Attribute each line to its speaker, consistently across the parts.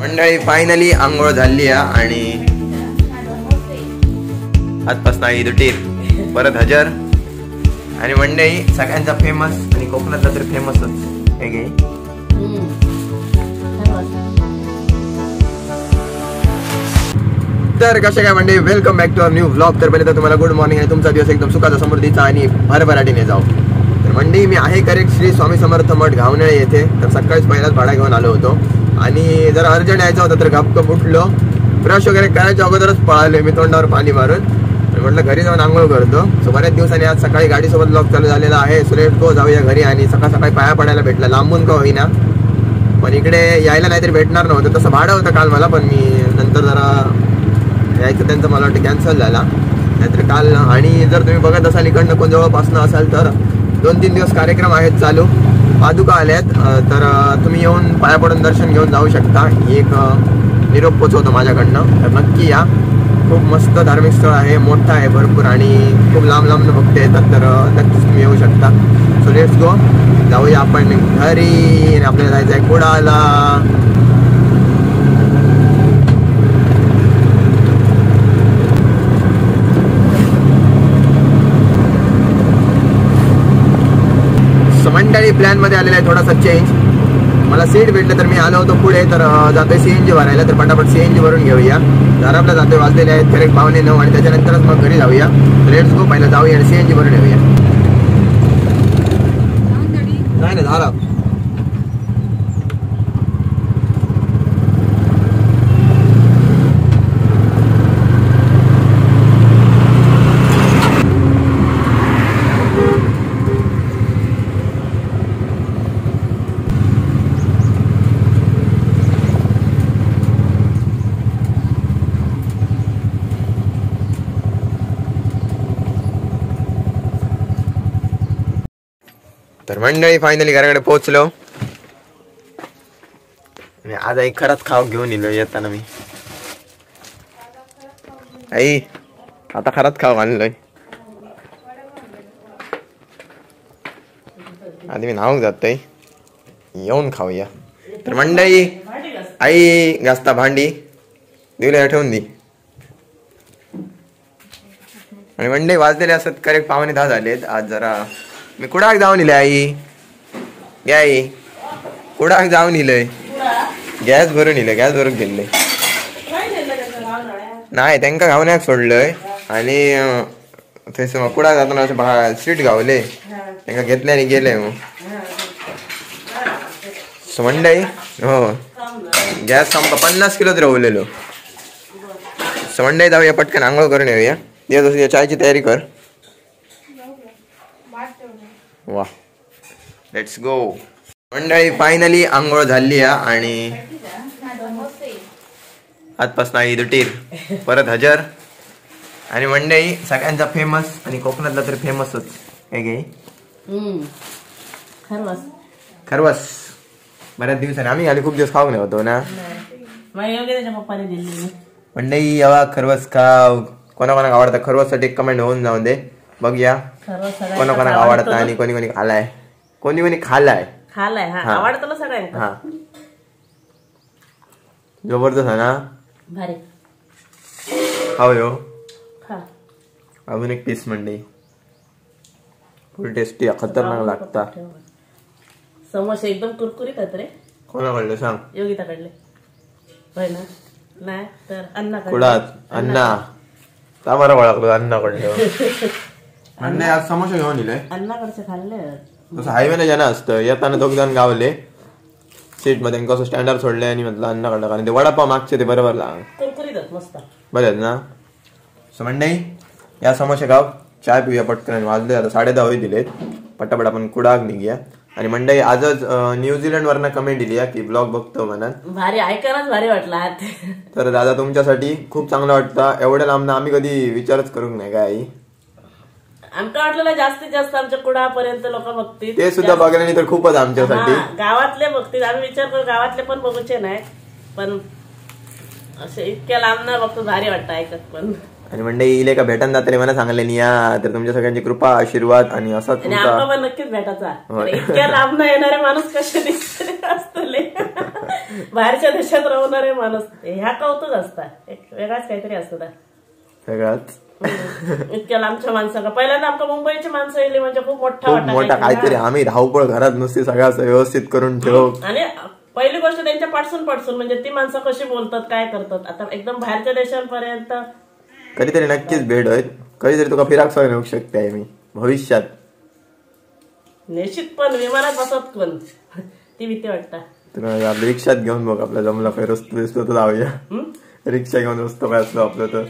Speaker 1: मंडळी फायनली आंघोळ झाली आणि आजपासून ईद उटीर परत हजर. आणि मंडळी सगळ्यांचा फेमस आणि कोकणातला तर फेमसच हे गे. तर कसे काय मंडळी, welcome back to our new vlog. तर पहिले तर तुम्हाला गुड मॉर्निंग आणि तुमचा दिवस एकदम सुखाचा समृद्धीचा आणि भरभराटीने जाऊ. तर मंडळी मी आहे करेक्ट श्री स्वामी समर्थ मठ घावनेळे येथे. तर सकाळीच पहिलाच भाडा घेऊन आलो होतो आणि जर अर्जंट यायचं होतं तर गपकप उठलो, ब्रश वगैरे करायच्या अगोदरच पळाले मी तोंडावर पाणी मारून. म्हटलं घरी जाऊन आंघोळ करतो. सो बऱ्याच दिवसांनी आज सकाळी गाडीसोबत ब्लॉग चालू झालेला आहे. सो लेट गो जाऊया घरी. आणि सकाळ सकाळी पाया पडायला भेटला, लांबून का होईना, पण इकडे यायला नाहीतरी भेटणार नव्हतं. तसं भाडं होतं काल मला, पण मी नंतर जरा यायचं त्यांचं मला वाटतं कॅन्सल झाला नाहीतर काल. आणि जर तुम्ही बघत असाल इकडनं कोण जवळपासनं असाल तर 2-3 दिवस कार्यक्रम आहेत चालू, पादुका आल्यात. तर तुम्ही येऊन पाया पडून दर्शन घेऊन जाऊ शकता. एक निरोप पोचवतो माझ्याकडनं. तर नक्की या. खूप मस्त धार्मिक स्थळ आहे, मोठं आहे भरपूर आणि खूप लांब लांब भक्त येतात. तर नक्कीच तुम्ही येऊ शकता. सो लेट्स गो, जाऊया आपण घरी. आपल्याला जायचं आहे कुडाला. मंडळी प्लॅन मध्ये आलेला आहे थोडासा चेंज. मला सीट भेटलं तर मी आलो होतो पुढे, तर जातोय सीएनजी भरायला. तर पटापट सीएनजी भरून घेऊया. दारापला जातोय, वाजलेले आहेत करेक्ट 8:45 आणि त्याच्यानंतरच मग घरी जाऊया. लेट्स गो, पहिला जाऊया आणि सीएनजी भरून येऊया. नाही ना झाला. तर मंडळी फायनली घराकडे पोहोचलो आणि आज आई खरंच खाऊ घेऊन येलो येताना मी. आई आता खरंच खाऊ आणलोय. आधी मी नाव जातोय, येऊन खाऊया. तर मंडळी आई घासता भांडी दिवल्या ठेवून दी. आणि मंडळी वाजलेले असत करेक्ट 9:45 झालेत. आज जरा मी कुडाक जाऊन इले आई. आई कुडाक जाऊन इलय, गॅस भरून इले, गॅस भरून गेले नाही त्यांका घावण्याक सोडलंय. आणि थंय कुडाक जाताना सीट गावले, त्यांना घेतले आणि गेले. मग मंडई हो गॅस संपा 50 किलोच राहिलेलो. मंडई जाऊया पटकन आंघोळ करून येऊया. ये चायची तयारी कर. वा लेट्स गो. मंडळी फायनली आंघोळ झाली आणि आजपासून ईद उटीर परत हजर. आणि मंडळी सगळ्यांचा फेमस आणि कोकणातला तर फेमसच काय गे खरवस. बऱ्याच दिवसांनी आम्ही आले, खूप दिवस खाऊ नाही होतो ना. मंडळी यावा खरवस खाव. कोणाकोणाला आवडतं खरवससाठी कमेंट होऊन जाऊन दे, बघूया कोणाकोणाला आवडतं आणि कोणी कोणी खालाय, कोणी कोणी खालाय
Speaker 2: आवडतं सगळ्यांना.
Speaker 1: हा जबरदस्त आहे ना,
Speaker 2: भारी
Speaker 1: खाऊ यो. अजून एक पीस मंडई फुल टेस्टी खतरनाक लागता.
Speaker 2: समोसे एकदम कुरकुरीत आहेत रे.
Speaker 1: कोणाकडले सांग?
Speaker 2: योगिताकडले. होय ना? नाही तर अण्णाकडे.
Speaker 1: कुडात अण्णा का बरं ओळखलो अण्णाकडले. अण्णा आज समोसे घेऊन दिले.
Speaker 2: अण्णाकडचे खाल्ले.
Speaker 1: तसं हायवेला ज्यांना असतं येताना 2 जण गावले सीट मध्ये कसं स्टँडर्ड सोडले आणि म्हटलं अण्णाकडलं. कारण ते वडापाव मागचे ते बरोबर
Speaker 2: कुरकुरीत मस्त
Speaker 1: बरे आहेत ना. सो मंडई या समोसे खाव, चाय पिऊया पटकन. वाजले आता 10:30 होई दिलेत. पटापट आपण कुडाक निघूया. आणि मंडई आजच न्यूझीलंड वरनं कमेंट दिली की ब्लॉग बघतो म्हणून.
Speaker 2: भारी ऐकायलाच भारी वाटला.
Speaker 1: तर दादा तुमच्यासाठी खूप चांगलं वाटतं. एवढ्या लांब आम्ही कधी विचारच करू नाही काय.
Speaker 2: आमका वाटलेलं जास्तीत जास्त आमच्या कुडापर्यंत लोक बघतील,
Speaker 1: ते सुद्धा बघायला तर खूपच आमच्यासाठी.
Speaker 2: गावातले बघतील. आम्ही विचार करू गावातले पण बघूचे नाही, पण असे इतक्या लांब ना बघतो भारी वाटतं ऐकत पण.
Speaker 1: आणि म्हणजे इले का भेटायला जातले मला सांगले नाही या तर तुमच्या सगळ्यांची कृपा आशीर्वाद आणि असा
Speaker 2: आणि आमका पण नक्कीच भेटायचा इतक्या लांब न येणारे माणूस कसे दिसतले असतले बाहेरच्या देशात राहणारे माणूस ह्या कौतुक असतात एक वेगळाच काहीतरी असतं
Speaker 1: सगळ्यात
Speaker 2: इतक्या लांबच्या माणसाला पहिल्यांदा आमका मुंबईची माणसं येली म्हणजे खूप
Speaker 1: मोठा काहीतरी आम्ही धावपळ घरात नुसती सगळं असं व्यवस्थित करून ठेवू
Speaker 2: आणि पहिली गोष्ट त्यांच्या पाडसून म्हणजे ती माणसं कशी बोलतात काय करतात आता एकदम बाहेरच्या देशांपर्यंत
Speaker 1: कधीतरी नक्कीच भेट होईल कधीतरी तुका फिराक सवय येऊ शकते मी भविष्यात
Speaker 2: निश्चित पण विमानात बसत पण ती भीती वाटतं
Speaker 1: तुला रिक्षात घेऊन बघ आपला जमला काही रस्तो दिसतो तर जाऊया रिक्षा घेऊन रस्तो काय असलो आपलं तर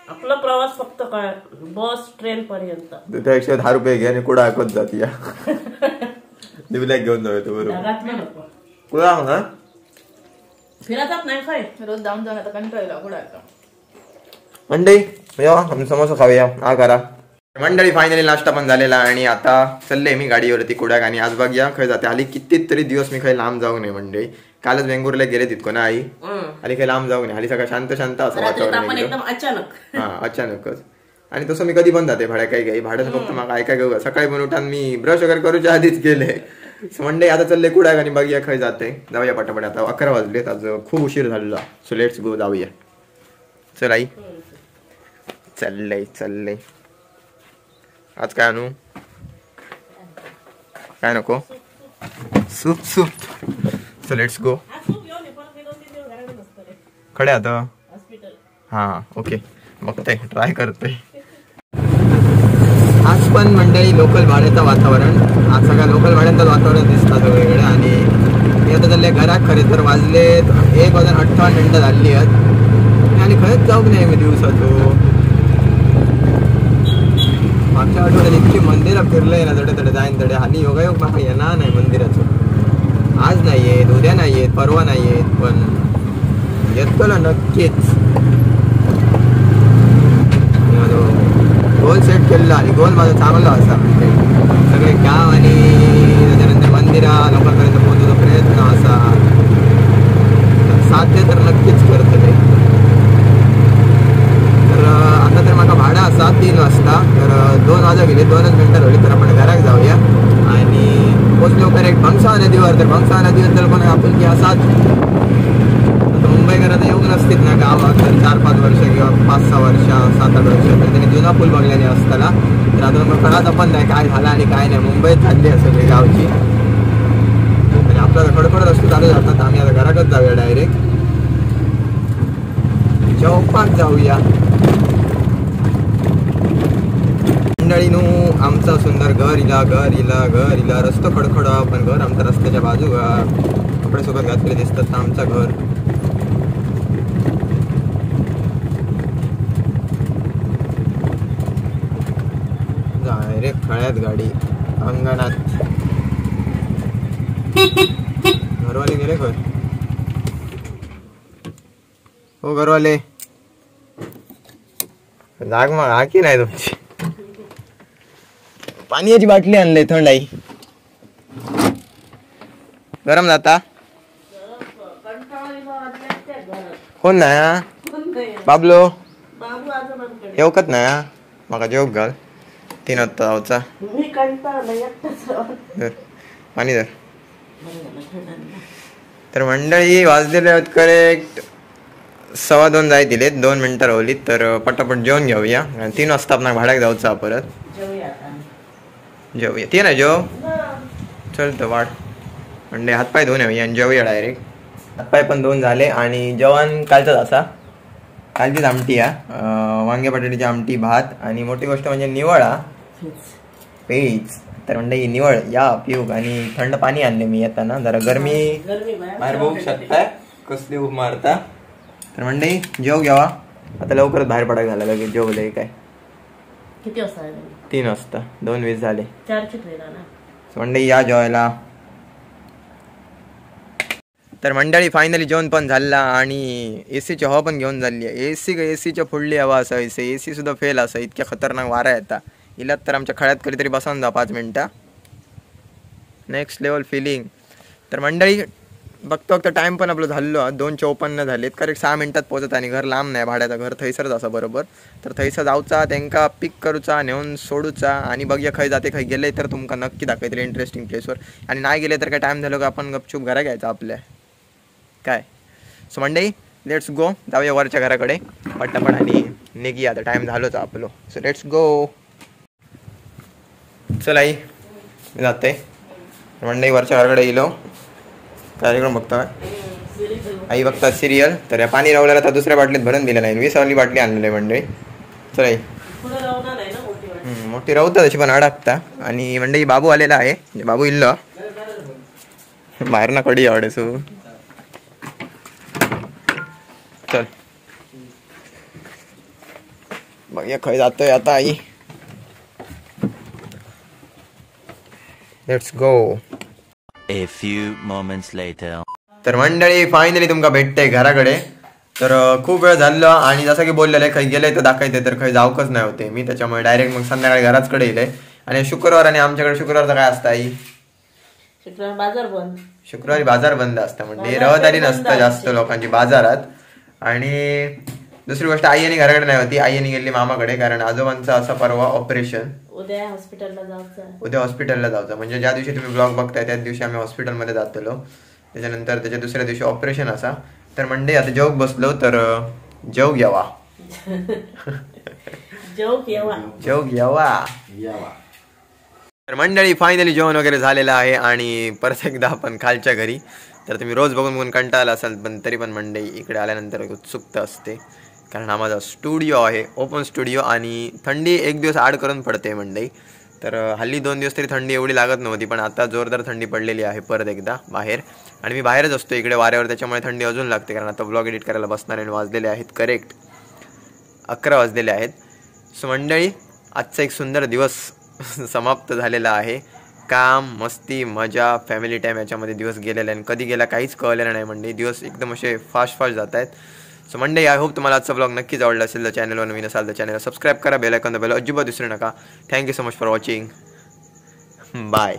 Speaker 2: आपला प्रवास फक्त काय बस ट्रेन पर्यंत
Speaker 1: तिथे 110 रुपये घे आणि कुठं ऐकत जात या दिवल्याक घेऊन जाऊया तू बरोबर कुठं ना
Speaker 2: फिरतात नाही काय
Speaker 3: रोज जाऊन आता कंटाळला कुठं
Speaker 1: मंडळी आम्ही समोसा खाऊया हा करा मंडळी फायनली नाश्ता पण झालेला आणि आता चालले मी गाडीवरती कुडाक आणि आज बघ या खय जाते आली कितीतरी दिवस मी खय लांब जाऊ नये मंडळी कालच बेंगुरला गेले तितको ना आई आली काही लांब जाऊ नये आली सगळं शांत शांत असं वातावरण
Speaker 2: एकदम अचानक
Speaker 1: हा अचानकच आणि तसं मी कधी पण जाते भाड्या काही भाड्याचं फक्त मला काय घेऊ सकाळी पण उठान मी ब्रश वगैरे करूच्या आधीच गेले मंडे आता चालले कुडाक आणि बघूया खय जाते जाऊया पटापट आता 11 वाजलेत आज खूप उशीर झालेला सो लेट्स गो जाऊया चल आई चाललंय आज काय आणू काय नको सूप सो लेट्स गो खडे आता हा ओके बघते ट्राय करते आज पण मंडळी लोकल भाड्याचं वातावरण आज सगळ्या लोकल भाड्यांचं वातावरण दिसतात वेगवेगळं आणि मी आता चालले घरात खरे तर वाजले 1:58 झाली आहेत आणि खरंच जाऊ नाही मी दिवसाचो मागच्या आठवड्यात इतकी मंदिरं फिरलंय ना तडे जाईन तडे आणि योगायोग माका येणार नाही मंदिराचं आज नाही येत उद्या नाही येत परवा नाही येत पण येतो ना नक्कीच गोल सेट केलेला आणि गोल माझा चांगला असा सगळे गाव आणि त्याच्यानंतर मंदिरा लोकांपर्यंत पोहोचण्याचा प्रयत्न असा साध्य तर नक्कीच करतो ते तर आता तर मला भाडं असा 3 वाजता तर 2 वाजा गेले 2च मिनिटं होईल तर आपण घरात जाऊया आणि पोचलो करेक्ट भंगसाव नदीवर तर भंगसाव नदीवर तर पण आपण की असाच मुंबईकरात येऊन नसतील ना गावात तर 4-5 वर्ष किंवा 5-6 वर्ष 7-8 वर्ष तर त्यांनी जुना पूल बघल्याने असताना तर आता मग कळाचं पण नाही काय झालं आणि काय नाही मुंबईत चालली आहे सगळी गावची आणि आपल्याला खडखड रस्ते चालू जातात आम्ही आता घरातच जाऊया डायरेक्ट चौपात जाऊया मंडळीनू आमचा सुंदर घर इला रस्तो खडखड पण घर आमचा रस्त्याच्या बाजू कपडे सोबत घातले दिसतात आमचं घर डायरेक्ट खळ्यात गाडी अंगणात घरवाले गेले घर हो घरवाले जाग मग हा की नाही तुमची पाण्याची बाटली आणले थंड आई गरम जाता कोण नाही बाबलो येऊकत नाही मका जेवक घाल 3 वाजता जाऊचा पाणी धर तर मंडळी वाजलेले आहेत करेक्ट 2:15 जाय दिलेत 2 मिनिटं राहिलीत तर पटापट जेवण घेऊया 3 वाजता आपण भाड्याक जाऊचा परत जेवूया ते ना जेव चल तर वाट म्हणजे हातपाय धुवून येऊया आणि जेवूया डायरेक्ट हातपाय पण धुवून झाले आणि जेवण कालचाच असा कालचीच आमटी वांगे बटाट्याची आमटी भात आणि मोठी गोष्ट म्हणजे निवळा पेज तर म्हणजे निवळ या पिऊक आणि थंड पाणी आणले मी येताना जरा गरमी बाहेर बघू शकताय कसली उभ मारता तर म्हणजे जेव घ्यावा आता लवकरच बाहेर पडायला झाला लगेच जेवलंय काय
Speaker 2: किती वाजता
Speaker 1: 3 वाजता 2:20 झाले
Speaker 2: 4ची ट्रेन आहे ना
Speaker 1: मंडळी या जेवायला तर मंडळी फायनली जेवण पण झाला आणि एसीची हवा पण घेऊन झाली आहे एसीच्या फुडली हवा असा एसी सुद्धा फेल असा इतक्या खतरनाक वारा येता इलात तर आमच्या खळ्यात कधीतरी बसावून जा 5 मिनिटं नेक्स्ट लेवल फिलिंग तर मंडळी बघता बघता टाइम पण आपलं झालो 2:54 झालेत. करेक्ट 6 मिनिटात पोहोचत आणि घर लांब नाही, भाड्याचं घर थैसरच असा बरोबर. तर थैसर जाऊचा, त्यांका पिक करूचा, नेऊन सोडूचा आणि बघूया खंय जाते. खंय गेले तर तुमका नक्की दाखवतले इंटरेस्टिंग प्लेसवर. आणि नाही गेले तर काय टाइम झालो का आपण गपचूप घरा घ्यायचा आपल्या काय. सो मंडई लेट्स गो, जाऊया वरच्या घराकडे पटापट आणि निघी. आता टाइम झालोच आपलो. So let's go. चल आई मी जाते. मंडई वरच्या घराकडे येलो. कार्यक्रम बघता आई बघतात सिरियल. तर या पाणी रावल्याला तर दुसऱ्या बाटलीत भरून दिलेलं आहे. 20 वाली बाटली आणलेली आहे मंडळी. चल आई मोठी राहतात अशी पण अडकता. आणि मंडळी बाबू आलेला आहे. बाबू इल्लो बाहेर ना कडी आवडे. सो चल बघूया खय जातोय आता आई. Let's go.
Speaker 4: A few moments later.
Speaker 1: तर मंडळी फायनली तुमका भेटते घराकडे. तर खूप वेळ झालं आणि जसं की बोललेलं आहे खंय गेलंय तर दाखवते तर खंय जाऊकच नाही होते मी. त्याच्यामुळे डायरेक्ट मग संध्याकाळी घराचकडे येईल. आणि शुक्रवार आणि आमच्याकडे शुक्रवारचं काय असतं आई?
Speaker 2: शुक्रवार बाजार बंद.
Speaker 1: शुक्रवारी बाजार बंद असतं म्हणजे रहदारी नसतं जास्त लोकांची बाजारात. आणि दुसरी गोष्ट आई आणि घराकडे नाही होती. आई आणि गेली मामाकडे कारण आजोबांचं असं परवा ऑपरेशन.
Speaker 2: उद्या हॉस्पिटलला
Speaker 1: जायचं म्हणजे ज्या दिवशी तुम्ही ब्लॉग बघताय त्याच दिवशी आम्ही हॉस्पिटलमध्ये जातलो. त्याच्यानंतर त्याच्या दुसऱ्या दिवशी ऑपरेशन असा. तर मंडळी आता जेवक बसलो तर जेवक यावा. तर मंडळी फायनली जेवण वगैरे झालेलं आहे आणि परत एकदा आपण खालच्या घरी. तर तुम्ही रोज बघून कंटाळला असाल पण तरी पण मंडळी इकडे आल्यानंतर उत्सुकता असते कारण हा माझा स्टुडिओ आहे, ओपन स्टुडिओ. आणि थंडी एक दिवस आड करून पडते मंडळी. तर हल्ली 2 दिवस तरी थंडी एवढी लागत नव्हती पण आता जोरदार थंडी पडलेली आहे परत एकदा बाहेर. आणि मी बाहेरच असतो इकडे वाऱ्यावर, त्याच्यामुळे थंडी अजून लागते कारण आता ब्लॉग एडिट करायला बसणार आणि वाजलेले आहेत करेक्ट 11 वाजलेले आहेत. सो मंडळी आजचा एक सुंदर दिवस समाप्त झालेला आहे. काम, मस्ती, मजा, फॅमिली टाईम याच्यामध्ये दिवस गेलेला आहे. कधी गेला काहीच कळलेलं नाही मंडळी. दिवस एकदम असे फास्ट जात आहेत. सो मंडे आय होप तुम्हाला आजचा ब्लॉग नक्कीच आवडला असेल. तर चॅनलवर नवीन असाल तर चॅनलला सबस्क्राईब करा, बेल आयकॉन दाबायला अजिबात विसरू नका. Thank you so much for watching. Bye.